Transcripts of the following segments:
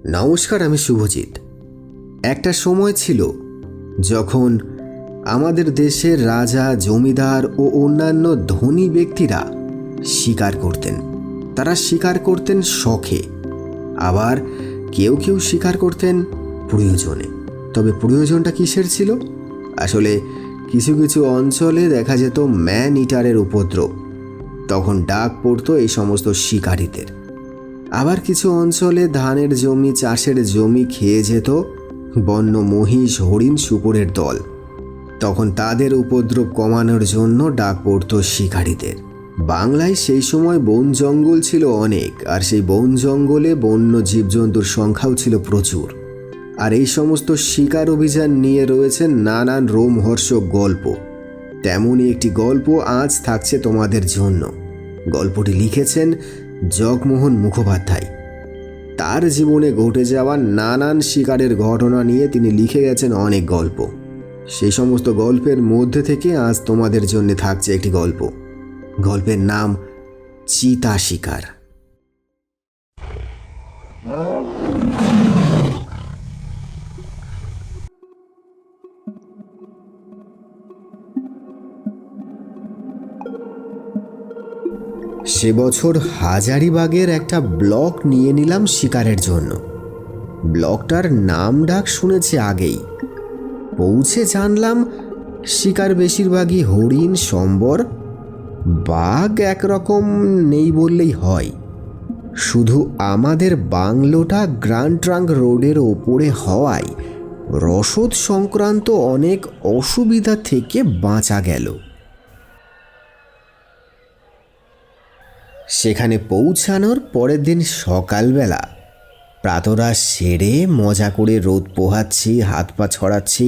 নমস্কার, আমি শুভজিৎ। একটা সময় ছিল যখন আমাদের দেশের রাজা, জমিদার ও অন্যান্য ধনী ব্যক্তিরা শিকার করতেন। তারা শিকার করতেন শখে, আবার কেউ কেউ শিকার করতেন প্রয়োজনে। তবে প্রয়োজনটা কিসের ছিল? আসলে কিছু কিছু অঞ্চলে দেখা যেত ম্যান ইটারের উপদ্রব, তখন ডাক পড়তো এই সমস্ত শিকারীদের। আবার কিছু অঞ্চলে ধানের জমি, চাষের জমি খেয়ে যেত বন্য মহিষ, হরিণ, শূকরের দল, তখন তাদের উপদ্রব কমানোর জন্য ডাক পড়তো শিকারীদের। বাংলায় সেই সময় বন জঙ্গল ছিল অনেক, আর সেই বন জঙ্গলে বন্য জীবজন্তুর সংখ্যাও ছিল প্রচুর। আর এই সমস্ত শিকার অভিযান নিয়ে রয়েছে নানান রোমহর্ষক গল্প। তেমনই একটি গল্প আজ থাকছে তোমাদের জন্য। গল্পটি লিখেছেন জগমোহন মুখোপাধ্যায়। তার জীবনে ঘটে যাওয়া নানান শিকারের ঘটনা নিয়ে তিনি লিখে গেছেন অনেক গল্প। সেই সমস্ত গল্পের মধ্যে থেকে আজ তোমাদের জন্য থাকছে একটি গল্প। গল্পের নাম চিতা শিকার। সে বছর হাজারিবাগের একটা ব্লক নিয়ে নিলাম শিকারের জন্য। ব্লকটার নাম ডাক শুনেছি আগেই, পৌঁছে জানলাম শিকার বেশিরভাগই হরিণ, সম্বর, বাঘ একরকম নেই বললেই হয়। শুধু আমাদের বাংলোটা গ্র্যান্ড ট্রাঙ্ক রোডের ওপরে হওয়ায় রসদ সংক্রান্ত অনেক অসুবিধা থেকে বাঁচা গেল। সেখানে পৌঁছানোর পরের দিন সকালবেলা প্রাতরাশ সেরে মজা করে রোদ পোহাচ্ছি, হাত পা ছড়াচ্ছি,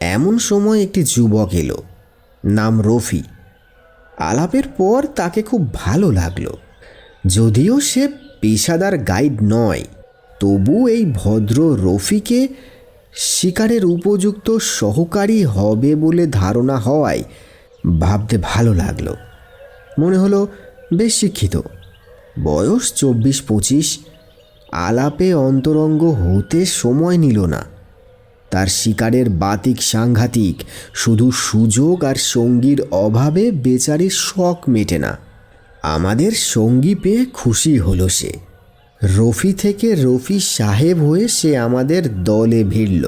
এমন সময় একটি যুবক এলো, নাম রফি। আলাপের পর তাকে খুব ভালো লাগলো। যদিও সে পেশাদার গাইড নয়, তবু এই ভদ্র রফিকে শিকারের উপযুক্ত সহকারী হবে বলে ধারণা হওয়ায় ভাবতে ভালো লাগলো। মনে হলো বেশ শিক্ষিত, বয়স 24-25। আলাপে অন্তরঙ্গ হতে সময় নিল না। তার শিকারের বাতিক সাংঘাতিক, শুধু সুযোগ আর সঙ্গীর অভাবে বেচারির শখ মেটে না। আমাদের সঙ্গী পেয়ে খুশি হলো সে। রফি থেকে রফি সাহেব হয়ে সে আমাদের দলে ভিড়ল।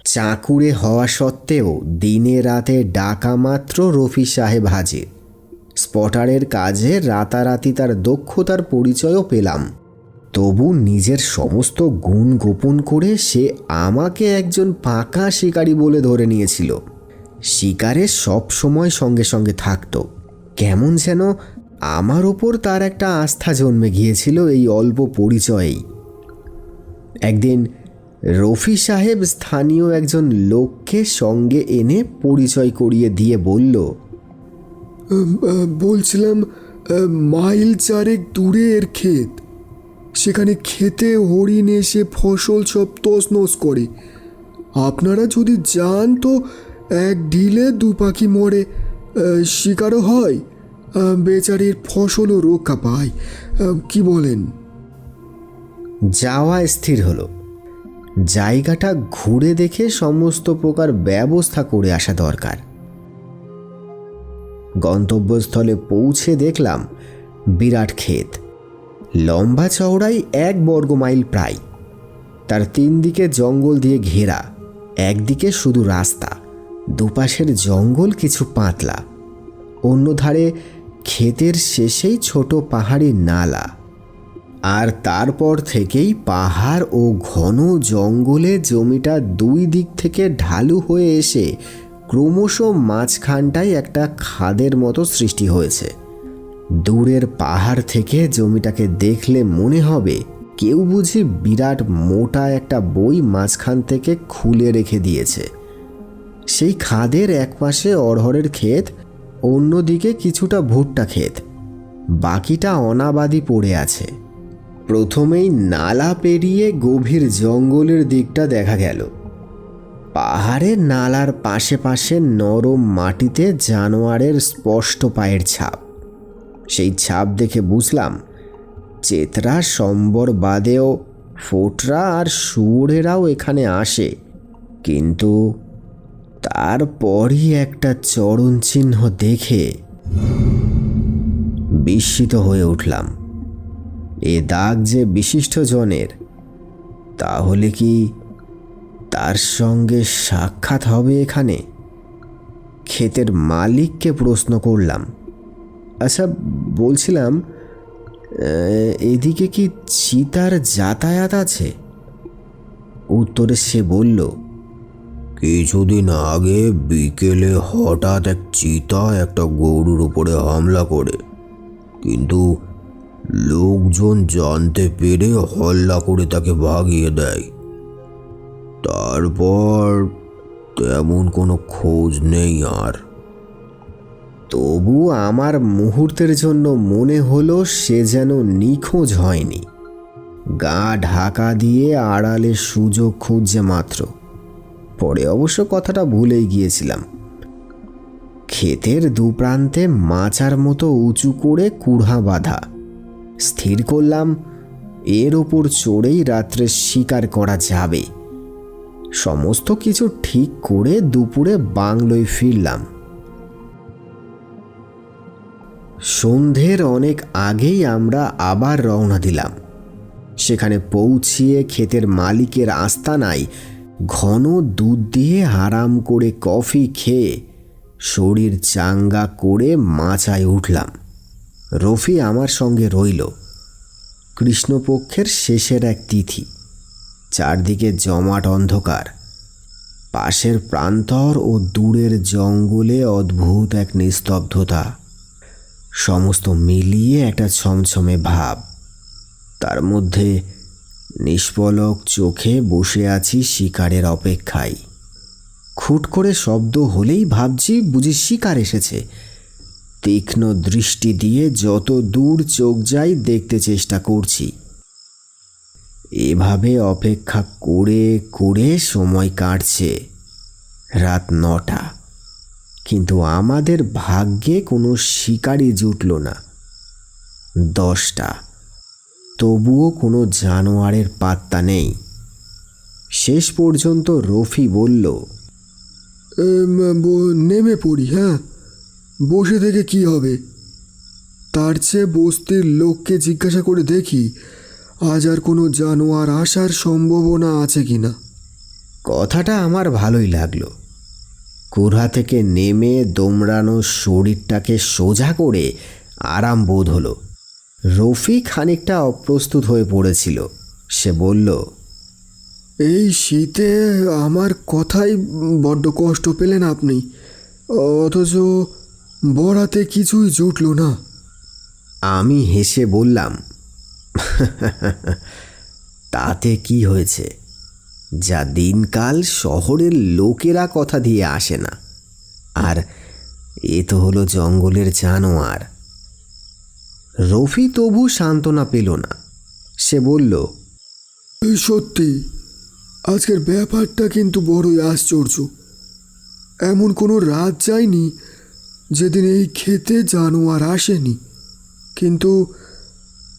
চাকুরে হওয়া সত্ত্বেও দিনে রাতে ডাকা মাত্র রফি সাহেব হাজির। স্পটারের কাজে রাতারাতি তার দক্ষতার পরিচয়ও পেলাম। তবু নিজের সমস্ত গুণ গোপন করে সে আমাকে একজন পাকা শিকারী বলে ধরে নিয়েছিল। শিকারে সব সময় সঙ্গে সঙ্গে থাকতো। কেমন যেন আমার ওপর তার একটা আস্থা জন্মে গিয়েছিল এই অল্প পরিচয়েই। একদিন রফি সাহেব স্থানীয় একজন লোককে সঙ্গে এনে পরিচয় করিয়ে দিয়ে বলল, বলছিলাম মাইল চারেক দূরে এর ক্ষেত। সেখানে খেতে হরিণ এসে ফসল সব তছনছ করে। আপনারা যদি যান তো এক ঢিলে দু পাখি মরে, শিকারও হয়, বেচারির ফসলও রক্ষা পায়। কি বলেন? যাওয়া স্থির হলো। জায়গাটা ঘুরে দেখে সমস্ত প্রকার ব্যবস্থা করে আসা দরকার। গন্তব্যস্থলে পৌঁছে দেখলাম বিরাট ক্ষেত, লম্বা চওড়াই 1 বর্গ মাইল প্রায়। তার 3 দিকে জঙ্গল দিয়ে ঘেরা, একদিকে শুধু রাস্তা, দুপাশের জঙ্গল কিছু পাতলা, অন্য ধারে ক্ষেতের শেষেই ছোট পাহাড়ি নালা। আর তারপর থেকেই পাহাড় ও ঘন জঙ্গলে জমিটা 2 দিক থেকে ঢালু হয়ে এসে ক্রমশ মাঝখানটায় একটা খাদের মতো সৃষ্টি হয়েছে। দূরের পাহাড় থেকে জমিটাকে দেখলে মনে হবে কেউ বুঝি বিরাট মোটা একটা বই মাঝখান থেকে খুলে রেখে দিয়েছে। সেই খাদের একপাশে অড়হরের ক্ষেত, অন্যদিকে কিছুটা ভুট্টা ক্ষেত, বাকিটা অনাবাদি পড়ে আছে। প্রথমেই নালা পেরিয়ে গভীর জঙ্গলের দিকটা দেখা গেল। পাহাড়ের নালার পাশে পাশে নরম মাটিতে জানোয়ারের স্পষ্ট পায়ের ছাপ। সেই ছাপ দেখে বুঝলাম চেতরা, সম্বর বাদেও ফোটরা আর শুয়োরেরাও এখানে আসে, কিন্তু তারপরই একটা চরণ চিহ্ন দেখে বিস্মিত হয়ে উঠলাম। এ দাগ যে বিশিষ্টজনের, তাহলে কি তার সঙ্গে সাক্ষাৎ হবে এখানে? ক্ষেতের মালিককে প্রশ্ন করলাম, আচ্ছা বলছিলাম, এদিকে কি চিতার যাতায়াত আছে? উত্তরে সে বলল, কিছুদিন আগে বিকেলে হঠাৎ এক চিতা একটা গরুর উপরে হামলা করে, কিন্তু লোকজন জানতে পেরে হল্লা করে তাকে ভাগিয়ে দেয়। তারপর তেমন কোনো খোঁজ নেই আর। তবু আমার মুহূর্তের জন্য মনে হলো সে যেন নিখোঁজ হয়নি, গা ঢাকা দিয়ে আড়ালে সুযোগ খুঁজছে মাত্র। পরে অবশ্য কথাটা ভুলেই গিয়েছিলাম। ক্ষেতের দুপ্রান্তে মাচার মতো উঁচু করে কুড়া বাঁধা। স্থির করলাম এর ওপর চড়েই রাত্রে শিকার করা যাবে। সমস্ত কিছু ঠিক করে দুপুরে বাংলোয় ফিরলাম। সন্ধ্যের অনেক আগেই আমরা আবার রওনা দিলাম। সেখানে পৌঁছিয়ে ক্ষেতের মালিকের আস্তানায় ঘন দুধ দিয়ে আরাম করে কফি খেয়ে শরীর চাঙ্গা করে মাচায় উঠলাম। রফি আমার সঙ্গে রইল। কৃষ্ণপক্ষের শেষের এক তিথি, চারদিকে জমাট অন্ধকার। পাশের প্রান্তর ও দূরের জঙ্গলে অদ্ভুত এক নিস্তব্ধতা, সমস্ত মিলিয়ে একটা ছমছমে ভাব। তার মধ্যে নিষ্পলক চোখে বসে আছি শিকারের অপেক্ষায়। খুট করে শব্দ হলেই ভাবছি বুঝি শিকার এসেছে। তীক্ষ্ণ দৃষ্টি দিয়ে যত দূর চোখ যাই দেখতে চেষ্টা করছি। এভাবে অপেক্ষা করে করে সময় কাটছে। রাত 9টা, কিন্তু আমাদের ভাগ্যে কোনো শিকারই জুটল না। 10টা, তবুও কোনো জানোয়ারের পাত্তা নেই। শেষ পর্যন্ত রফি বলল, নেমে পড়ি। হ্যাঁ, বসে থেকে কি হবে? তার চেয়ে বস্তির লোককে জিজ্ঞাসা করে দেখি আজ আর কোনো জানোয়ার আসার সম্ভাবনা আছে কিনা। কথাটা আমার ভালোই লাগলো। কুড়া থেকে নেমে দোমড়ানো শরীরটাকে সোজা করে আরাম বোধ হলো। রফি খানিকটা অপ্রস্তুত হয়ে পড়েছিল। সে বলল, এই শীতে আমার কথাই বড্ড কষ্ট পেলেন আপনি, অথচ বরাতে কিছুই জুটল না। আমি হেসে বললাম, তাতে কি হয়েছে? যা দিনকাল শহরের লোকেরা কথা দিয়ে আসে না, আর এ তো হলো জঙ্গলের জানোয়ার। রফি তবু সান্ত্বনা পেল না। সে বলল, সত্যি আজকের ব্যাপারটা কিন্তু বড়ই আশ্চর্য। এমন কোনো রাত যায়নি যেদিন এই ক্ষেতে জানোয়ার আসেনি, কিন্তু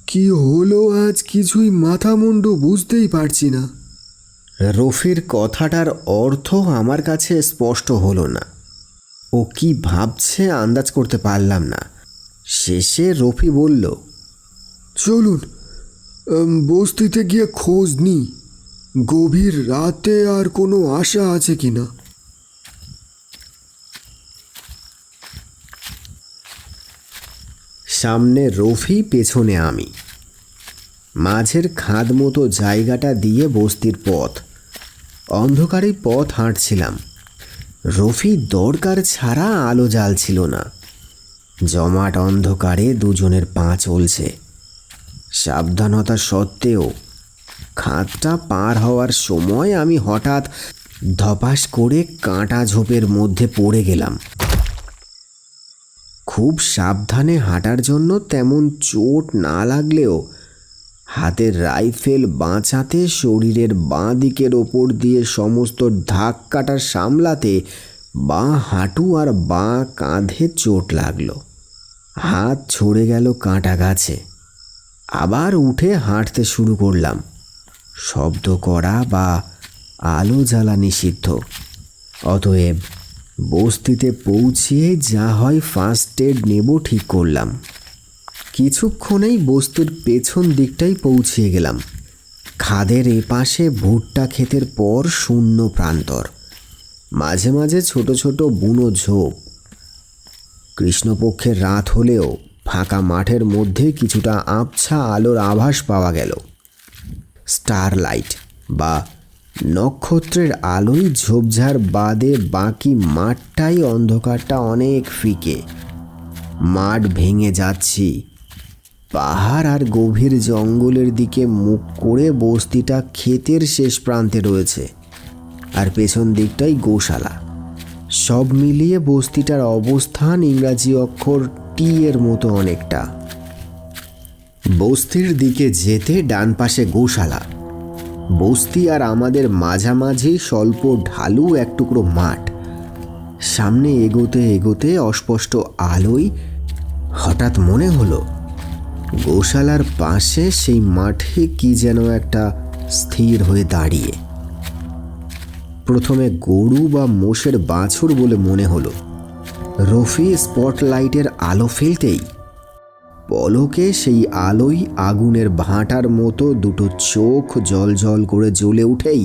কি হলো আজ কিছুই মাথা মুন্ডু বুঝতেই পারছি না। রফির কথাটার অর্থ আমার কাছে স্পষ্ট হলো না। ও কি ভাবছে আন্দাজ করতে পারলাম না। শেষে রফি বলল, চলুন বস্তিতে গিয়ে খোঁজ নিই, গভীর রাতে আর কোনো আশা আছে কিনা। সামনে রফি, পেছনে আমি। মাঝের খাদ মতো জায়গাটা দিয়ে বস্তির পথ। অন্ধকারে পথ হাঁটছিলাম। রফি দরকার ছাড়া আলো জ্বালছিল না। জমাট অন্ধকারে দুজনের পা চলছে। সাবধানতা সত্ত্বেও খাদটা পার হওয়ার সময় আমি হঠাৎ ধপাস করে কাঁটা ঝোপের মধ্যে পড়ে গেলাম। খুব সাবধানে হাঁটার জন্য তেমন চোট না লাগলেও হাতের রাইফেল বাঁচাতে শরীরের বাঁ দিকের ওপর দিয়ে সমস্ত ধাক্কাটা সামলাতে বাঁ হাঁটু আর বাঁ কাঁধে চোট লাগলো। হাত ছড়ে গেল কাঁটা গাছে। আবার উঠে হাঁটতে শুরু করলাম। শব্দ করা বা আলো জ্বালা নিষিদ্ধ। অতএব বস্তিতে পৌঁছিয়ে যা হয় ফার্স্ট এড নেব ঠিক করলাম। কিছুক্ষণেই বস্তির পেছন দিকটাই পৌঁছিয়ে গেলাম। খাদের এপাশে ভুট্টা ক্ষেতের পর শূন্য প্রান্তর, মাঝে মাঝে ছোট ছোট বুনো ঝোপ। কৃষ্ণপক্ষের রাত হলেও ফাঁকা মাঠের মধ্যে কিছুটা আবছা আলোর আভাস পাওয়া গেল। স্টারলাইট বা নক্ষত্রের আলোয় ঝোপঝাড় বাদে বাকি মাঠটাই অন্ধকারটা অনেক ফিকে। মাঠ ভেঙে যাচ্ছি। পাহাড় আর গভীর জঙ্গলের দিকে মুখ করে বস্তিটা ক্ষেতের শেষ প্রান্তে রয়েছে, আর পেছন দিকটাই গোশালা। সব মিলিয়ে বস্তিটার অবস্থান ইংরাজি অক্ষর টি এর মতো অনেকটা। বস্তির দিকে যেতে ডান পাশে গোশালা, বস্তি আর আমাদের মাঝামাঝি স্বল্প ঢালু এক টুকরো মাঠ। সামনে এগোতে এগোতে অস্পষ্ট আলোয় হঠাৎ মনে হলো গোশালার পাশে সেই মাঠে কি যেন একটা স্থির হয়ে দাঁড়িয়ে। প্রথমে গরু বা মোষের বাছুর বলে মনে হলো। রফি স্পটলাইটের আলো ফেলতেই পলকে সেই আলোয় আগুনের ভাঁটার মতো দুটো চোখ জল করে জ্বলে উঠেই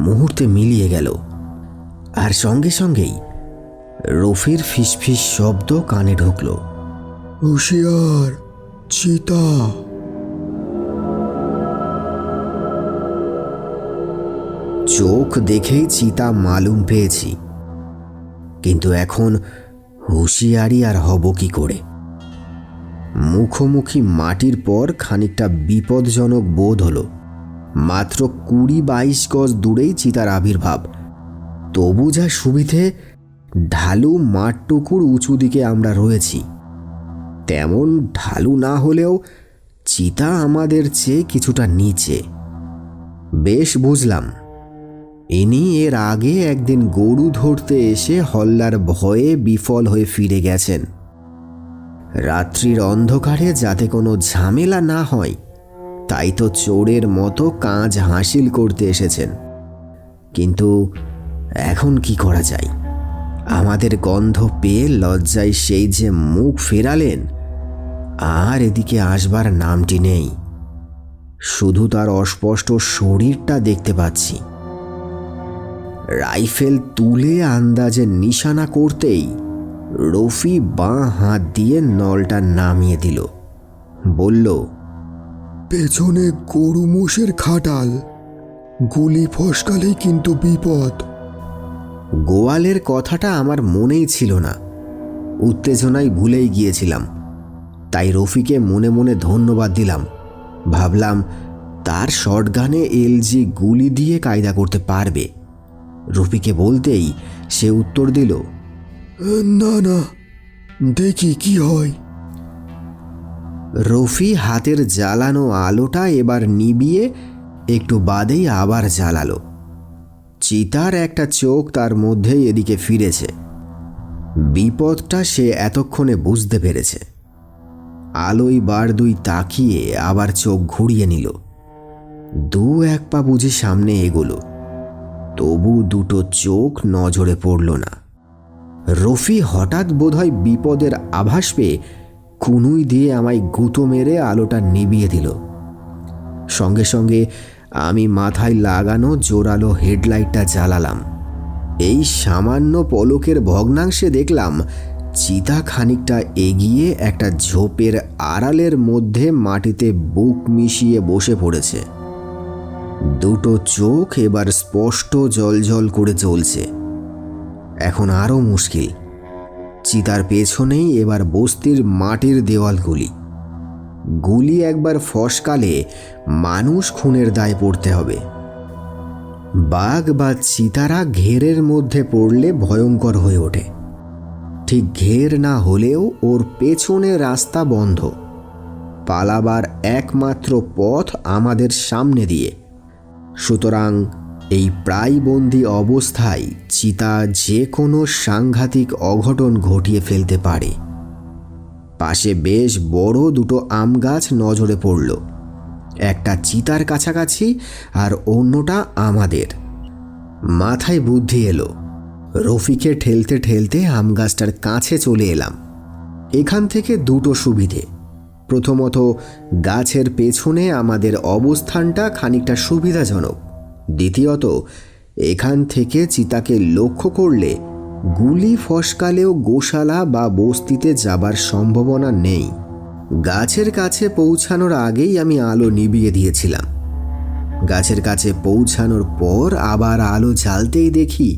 মুহূর্তে মিলিয়ে গেল। আর সঙ্গে সঙ্গেই রফির ফিসফিস শব্দ কানে ঢুকল, হুঁশিয়ার, চিতা। চোখ দেখেই চিতা মালুম পেয়েছি, কিন্তু এখন হুঁশিয়ারি আর হব কি করে? মুখোমুখি মাটির পর খানিকটা বিপজ্জনক বোধ হলো। মাত্র 20-22 গজ দূরেই চিতার আবির্ভাব। তবু যা সুবিধে, ঢালু মাঠটুকুর উঁচু দিকে আমরা রয়েছি। তেমন ঢালু না হলেও চিতা আমাদের চেয়ে কিছুটা নিচে। বেশ বুঝলাম, ইনি এর আগে একদিন গরু ধরতে এসে হল্লার ভয়ে বিফল হয়ে ফিরে গেছেন। রাত্রির অন্ধকারে যাতে কোনো ঝামেলা না হয় তাই তো চোরের মতো কাজ হাসিল করতে এসেছেন। কিন্তু এখন কি করা যায়? আমাদের গন্ধ পেয়ে লজ্জায় সেই যে মুখ ফেরালেন, আর এদিকে আসবার নামটি নেই। শুধু তার অস্পষ্ট শরীরটা দেখতে পাচ্ছি। রাইফেল তুলে আন্দাজে নিশানা করতেই রফি বাঁ হাত দিয়ে নলটা নামিয়ে দিল। বলল, পেছনে গরু মোষের খাটাল, গুলি ফসকালেই কিন্তু বিপদ। গোয়ালের কথাটা আমার মনেই ছিল না, উত্তেজনায় ভুলেই গিয়েছিলাম। তাই রফিকে মনে মনে ধন্যবাদ দিলাম। ভাবলাম তার শটগানে এলজি গুলি দিয়ে কায়দা করতে পারবে। রফিকে বলতেই সে উত্তর দিল, না না, দেখি কি হয়। রফি হাতের জ্বালানো আলোটা এবার নিবিয়ে একটু বাদেই আবার জ্বালালো। চিতার একটা চোখ তার মধ্যেই এদিকে ফিরেছে। বিপদটা সে এতক্ষণে বুঝতে পেরেছে। আলোয় বার দুই তাকিয়ে আবার চোখ ঘুরিয়ে নিল। 2-1 পা বুঝি সামনে এগোলো, তবু দুটো চোখ নজরে পড়ল না। রফি হঠাৎ বোধহয় বিপদের আভাস পেয়ে কুনুই দিয়ে আমায় গুঁতো মেরে আলোটা নিভিয়ে দিল। সঙ্গে সঙ্গে আমি মাথায় লাগানো জোরালো হেডলাইটটা জ্বালালাম। এই সামান্য পলকের ভগ্নাংশে দেখলাম চিতা খানিকটা এগিয়ে একটা ঝোপের আড়ালের মধ্যে মাটিতে বুক মিশিয়ে বসে পড়েছে। দুটো চোখ এবার স্পষ্ট জলজল করে জ্বলছে। এখন আরও মুশকিল, চিতার পেছনেই এবার বস্তির মাটির দেওয়ালগুলি। গুলি একবার ফসকালে মানুষ খুনের দায় পড়তে হবে। বাঘ বা চিতারা ঘেরের মধ্যে পড়লে ভয়ঙ্কর হয়ে ওঠে। ঠিক ঘের না হলেও ওর পেছনে রাস্তা বন্ধ। পালাবার একমাত্র পথ আমাদের সামনে দিয়ে। সুতরাং এই প্রায় বন্দি অবস্থায় চিতা যে কোনো সাংঘাতিক অঘটন ঘটিয়ে ফেলতে পারে। পাশে বেশ বড় দুটো আম গাছ নজরে পড়ল। একটা চিতার কাছাকাছি আর অন্যটা আমাদের। মাথায় বুদ্ধি এলো। রফিকে ঠেলতে ঠেলতে আম গাছটার কাছে চলে এলাম। এখান থেকে দুটো সুবিধে। প্রথমত, গাছের পেছনে আমাদের অবস্থানটা খানিকটা সুবিধাজনক। দ্বিতীয়ত, এখান থেকে চিতাকে লক্ষ্য করলে গুলি ফসকালেও গোশালা বা বস্তিতে যাবার সম্ভাবনা নেই। গাছের কাছে পৌঁছানোর আগেই আমি আলো নিভিয়ে দিয়েছিলাম। গাছের কাছে পৌঁছানোর পর আবার আলো জ্বালতেই দেখি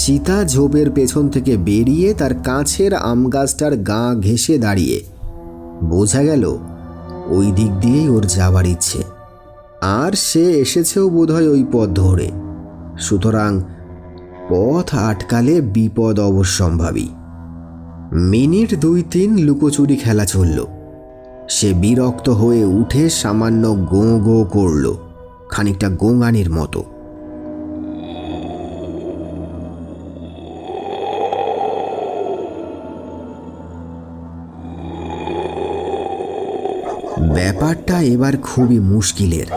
চিতা ঝোপের পেছন থেকে বেরিয়ে তার কাছের আম গাছটার গা ঘেঁষে দাঁড়িয়ে। বোঝা গেল ওই দিক দিয়েই ওর যাবার ইচ্ছে, আর সে এসেছেও বোধহয় ওই পথ ধরে। সুতরাং পথ আটকালে বিপদ অবশ্যম্ভাবী। মিনিট 2-3 লুকোচুরি খেলা চলল। সে বিরক্ত হয়ে উঠে সামান্য গোঁ গোঁ করল, খানিকটা গোঙানির মতো। ব্যাপারটা এবার খুবই মুশকিলের।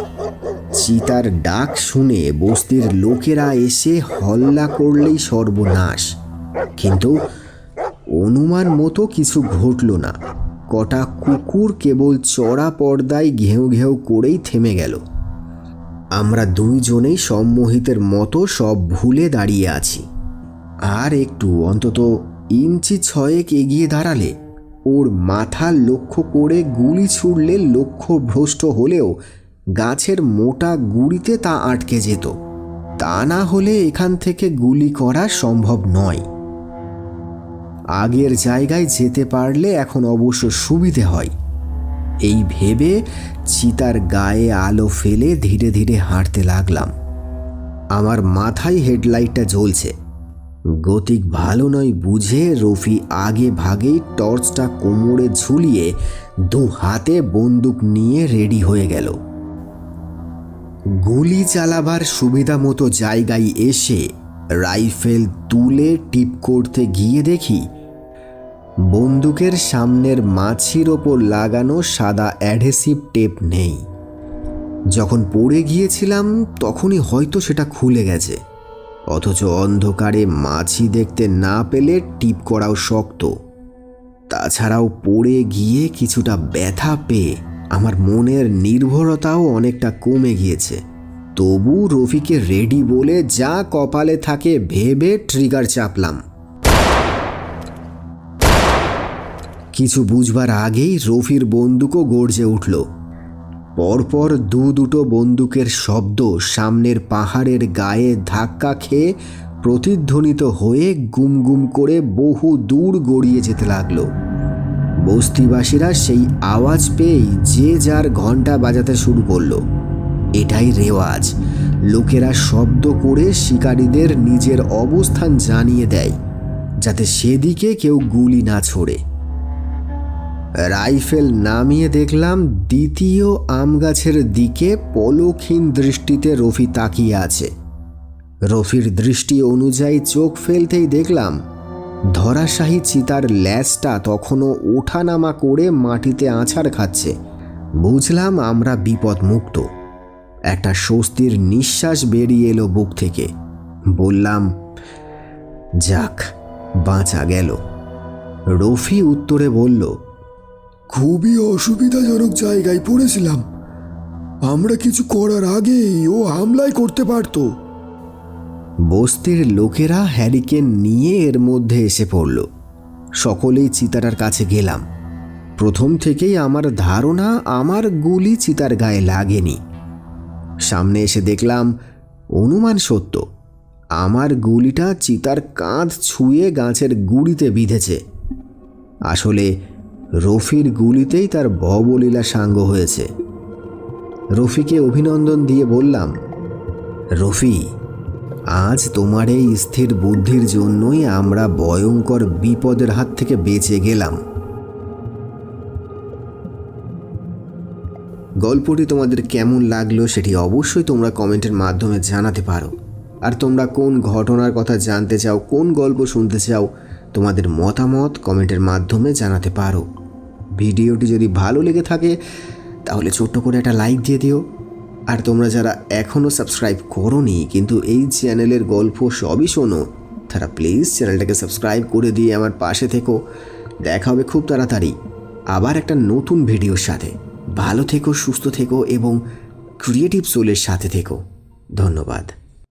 চিতার ডাক শুনে বস্তির লোকেরা এসে হল্লা করলেই সর্বনাশ। কিন্তু অনুমান মতো কিছু ঘটল না। কটা কুকুর কেবল চড়া পর্দায় ঘেউ ঘেউ করেই থেমে গেল। আমরা দুইজনেই সম্মোহিতের মতো সব ভুলে দাঁড়িয়ে আছি। আর একটু, অন্তত ইঞ্চি 6 এগিয়ে দাঁড়ালে ওর মাথা লক্ষ্য করে গুলি ছুড়লে লক্ষ্য ভ্রষ্ট হলেও গাছের মোটা গুড়িতে তা আটকে যেত। তা না হলে এখান থেকে গুলি করা সম্ভব নয়। আগের জায়গায় যেতে পারলে এখন অবশ্য সুবিধে হয়। এই ভেবে চিতার গায়ে আলো ফেলে ধীরে ধীরে হাঁটতে লাগলাম। আমার মাথায় হেডলাইটটা জ্বলছে। গতিক ভালো নয় বুঝে রফি আগে ভাগেই টর্চটা কোমরে ঝুলিয়ে 2 হাতে বন্দুক নিয়ে রেডি হয়ে গেল। গুলি চালাবার সুবিধা মতো জায়গায় এসে রাইফেল তুলে টিপ করতে গিয়ে দেখি বন্দুকের সামনের মাছির ওপর লাগানো সাদা অ্যাডহেসিভ টেপ নেই। যখন পড়ে গিয়েছিলাম তখনই হয়তো সেটা খুলে গেছে, অথচ অন্ধকারে মাছি দেখতে না পেলে টিপ করাও শক্ত। তাছাড়াও পড়ে গিয়ে কিছুটা ব্যথা পেয়ে আমার মনের নির্ভরতাও অনেকটা কমে গিয়েছে। তবু রফিকে রেডি বলে যা কপালে থাকে ভেবে ট্রিগার চাপলাম। কিছু বুঝবার আগেই রফির বন্দুকও গর্জে উঠল। পরপর দুটো বন্দুকের শব্দ সামনের পাহাড়ের গায়ে ধাক্কা খেয়ে প্রতিধ্বনিত হয়ে গুমগুম করে বহু দূর গড়িয়ে যেতে লাগলো। বস্তিবাসীরা সেই আওয়াজ পেয়েই যে যার ঘন্টা বাজাতে শুরু করলো। এটাই রেওয়াজ, লোকেরা শব্দ করে শিকারীদের নিজের অবস্থান জানিয়ে দেয়, যাতে সেদিকে কেউ গুলি না ছোড়ে। রাইফেল নামিয়ে দেখলাম দ্বিতীয় আম গাছের দিকে পলকহীন দৃষ্টিতে রফি তাকিয়ে আছে। রফির দৃষ্টি অনুযায়ী চোখ ফেলতেই দেখলাম ধরাশায়ী চিতার ল্যাজটা তখনও ওঠানামা করে মাটিতে আছাড় খাচ্ছে। বুঝলাম আমরা বিপদমুক্ত। একটা স্বস্তির নিঃশ্বাস বেরিয়ে এলো বুক থেকে। বললাম, যাক, বাঁচা গেল। রফি উত্তরে বলল, খুবই অসুবিধাজনক জায়গায় পড়েছিলাম। আমরা কিছু করার আগেই ও হামলাই করতে পারত। বস্তির লোকেরা হ্যারিকেন নিয়ে এর মধ্যে এসে পড়ল। সকলেই চিতাটার কাছে গেলাম। প্রথম থেকেই আমার ধারণা আমার গুলি চিতার গায়ে লাগেনি। সামনে এসে দেখলাম অনুমান সত্য, আমার গুলিটা চিতার কাঁধ ছুঁয়ে গাছের গুড়িতে বিঁধেছে। আসলে রফির গুলিতেই তার ভবলীলা সাঙ্গ হয়েছে। রফিকে অভিনন্দন দিয়ে বললাম, রফি, আজ তোমার এই স্থির বুদ্ধির জন্যই আমরা ভয়ঙ্কর বিপদের হাত থেকে বেঁচে গেলাম। গল্পটি তোমাদের কেমন লাগলো সেটি অবশ্যই তোমরা কমেন্টের মাধ্যমে জানাতে পারো। আর তোমরা কোন ঘটনার কথা জানতে চাও, কোন গল্প শুনতে চাও, তোমাদের মতামত কমেন্টের মাধ্যমে জানাতে পারো। ভিডিওটি যদি ভালো লেগে থাকে তাহলে ছোট্ট করে একটা লাইক দিয়ে দিও। আর তোমরা যারা এখনও সাবস্ক্রাইব করোনি কিন্তু এই চ্যানেলের গল্প সবই শোনো, তারা প্লিজ চ্যানেলটাকে সাবস্ক্রাইব করে দিয়ে আমার পাশে থেকো। দেখা হবে খুব তাড়াতাড়ি আবার একটা নতুন ভিডিওর সাথে। ভালো থেকো, সুস্থ থেকো এবং ক্রিয়েটিভ সোলের সাথে থেকো। ধন্যবাদ।